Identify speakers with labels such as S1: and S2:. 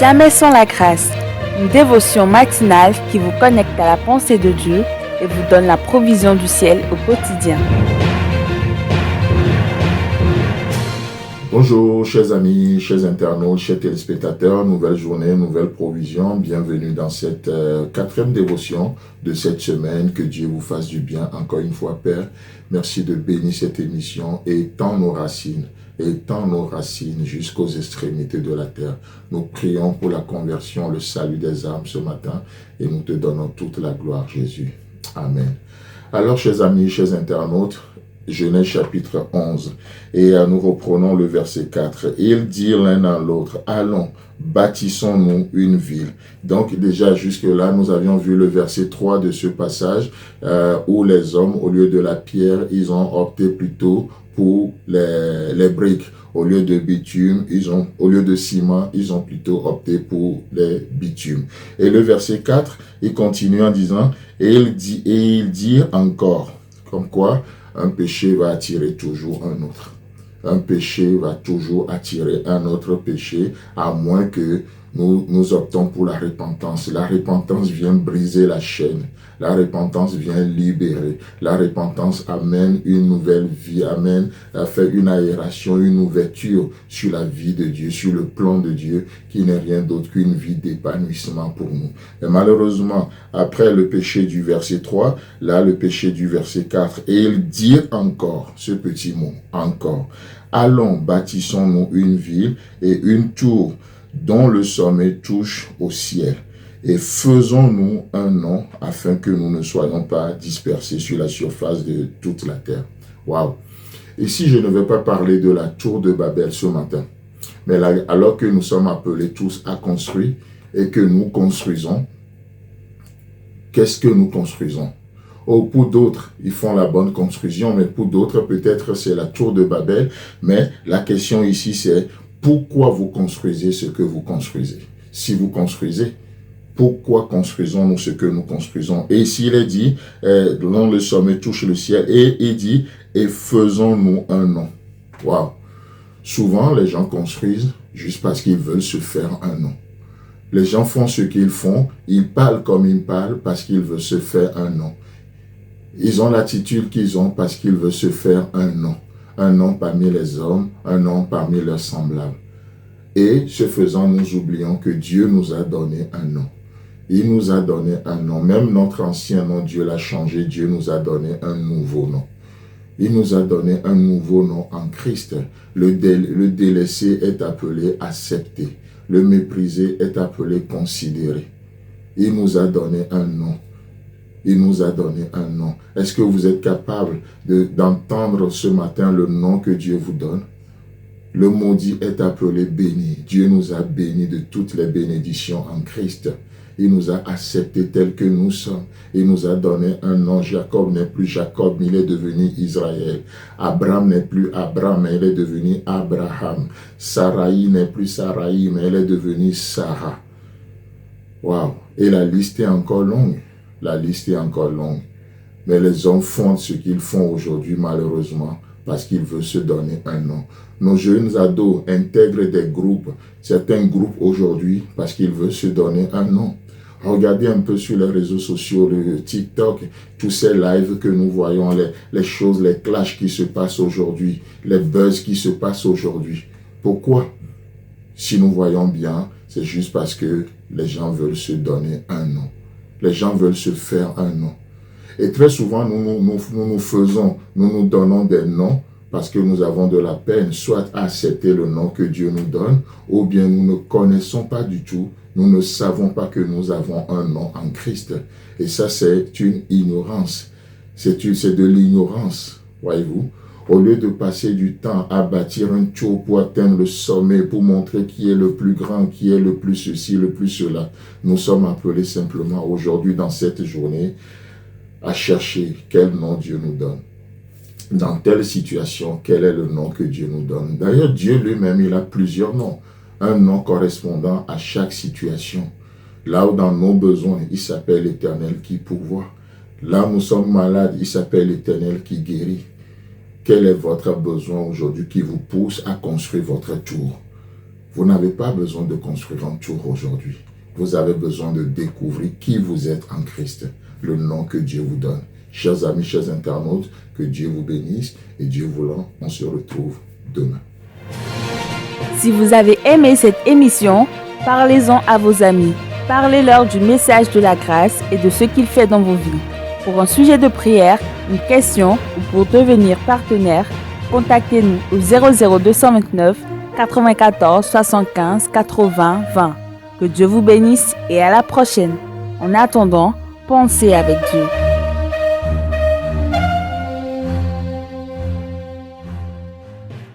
S1: Jamais sans la grâce, une dévotion matinale qui vous connecte à la pensée de Dieu et vous donne la provision du ciel au quotidien.
S2: Bonjour chers amis, chers internautes, chers téléspectateurs, nouvelle journée, nouvelle provision, bienvenue dans cette quatrième dévotion de cette semaine, que Dieu vous fasse du bien encore une fois Père, merci de bénir cette émission et étends nos racines jusqu'aux extrémités de la terre. Nous prions pour la conversion, le salut des âmes ce matin et nous te donnons toute la gloire Jésus. Amen. Alors chers amis, chers internautes, Genèse chapitre 11, et nous reprenons le verset 4. Ils dirent l'un à l'autre, allons, bâtissons-nous une ville. Donc déjà jusque-là, nous avions vu le verset 3 de ce passage, où les hommes, au lieu de la pierre, ils ont opté plutôt pour les briques. Au lieu de bitume, au lieu de ciment, ils ont plutôt opté pour les bitumes. Et le verset 4, il continue en disant, et il dit encore, comme quoi, un péché va attirer toujours un autre. Un péché va toujours attirer un autre péché, à moins que nous optons pour la repentance. La repentance vient briser la chaîne. La repentance vient libérer. La repentance amène une nouvelle vie, fait une aération, une ouverture sur la vie de Dieu, sur le plan de Dieu, qui n'est rien d'autre qu'une vie d'épanouissement pour nous. Et malheureusement, après le péché du verset 3, là, le péché du verset 4, et il dit encore, ce petit mot, encore, allons, bâtissons-nous une ville et une tour dont le sommet touche au ciel. Et faisons-nous un nom afin que nous ne soyons pas dispersés sur la surface de toute la terre. Waouh! Ici, je ne vais pas parler de la tour de Babel ce matin. Mais là, alors que nous sommes appelés tous à construire et que nous construisons, qu'est-ce que nous construisons? Oh, pour d'autres, ils font la bonne construction, mais pour d'autres, peut-être c'est la tour de Babel. Mais la question ici, c'est pourquoi vous construisez ce que vous construisez? Si vous construisez, pourquoi construisons-nous ce que nous construisons? Et s'il est dit, dont le sommet touche le ciel, et il dit, et faisons-nous un nom. Waouh! Souvent, les gens construisent juste parce qu'ils veulent se faire un nom. Les gens font ce qu'ils font, ils parlent comme ils parlent parce qu'ils veulent se faire un nom. Ils ont l'attitude qu'ils ont parce qu'ils veulent se faire un nom parmi les hommes, un nom parmi leurs semblables. Et ce faisant, nous oublions que Dieu nous a donné un nom. Il nous a donné un nom. Même notre ancien nom, Dieu l'a changé. Dieu nous a donné un nouveau nom. Il nous a donné un nouveau nom en Christ. Le délaissé est appelé accepté. Le méprisé est appelé considéré. Il nous a donné un nom. Il nous a donné un nom. Est-ce que vous êtes capable d'entendre ce matin le nom que Dieu vous donne? Le maudit est appelé béni. Dieu nous a bénis de toutes les bénédictions en Christ. Il nous a acceptés tels que nous sommes. Il nous a donné un nom. Jacob n'est plus Jacob, mais il est devenu Israël. Abraham n'est plus Abraham, mais il est devenu Abraham. Sarai n'est plus Sarai, mais elle est devenue Sarah. Waouh! Et la liste est encore longue. La liste est encore longue. Mais les hommes font ce qu'ils font aujourd'hui, malheureusement, parce qu'ils veulent se donner un nom. Nos jeunes ados intègrent des groupes, certains groupes aujourd'hui, parce qu'ils veulent se donner un nom. Regardez un peu sur les réseaux sociaux, le TikTok, tous ces lives que nous voyons, les choses, les clashs qui se passent aujourd'hui, les buzz qui se passent aujourd'hui. Pourquoi? Si nous voyons bien, c'est juste parce que les gens veulent se donner un nom. Les gens veulent se faire un nom. Et très souvent, nous nous donnons des noms parce que nous avons de la peine, soit à accepter le nom que Dieu nous donne, ou bien nous ne connaissons pas du tout, nous ne savons pas que nous avons un nom en Christ. Et ça, c'est une ignorance. C'est de l'ignorance, voyez-vous. Au lieu de passer du temps à bâtir un tour pour atteindre le sommet, pour montrer qui est le plus grand, qui est le plus ceci, le plus cela, nous sommes appelés simplement aujourd'hui, dans cette journée, à chercher quel nom Dieu nous donne. Dans telle situation, quel est le nom que Dieu nous donne? D'ailleurs, Dieu lui-même, il a plusieurs noms. Un nom correspondant à chaque situation. Là où dans nos besoins, il s'appelle l'Éternel qui pourvoit. Là où nous sommes malades, il s'appelle l'Éternel qui guérit. Quel est votre besoin aujourd'hui qui vous pousse à construire votre tour? Vous n'avez pas besoin de construire un tour aujourd'hui. Vous avez besoin de découvrir qui vous êtes en Christ, le nom que Dieu vous donne. Chers amis, chers internautes, que Dieu vous bénisse et Dieu voulant, on se retrouve demain.
S1: Si vous avez aimé cette émission, parlez-en à vos amis. Parlez-leur du message de la grâce et de ce qu'il fait dans vos vies. Pour un sujet de prière, une question ou pour devenir partenaire, contactez-nous au 00229 94 75 80 20. Que Dieu vous bénisse et à la prochaine. En attendant, pensez avec Dieu.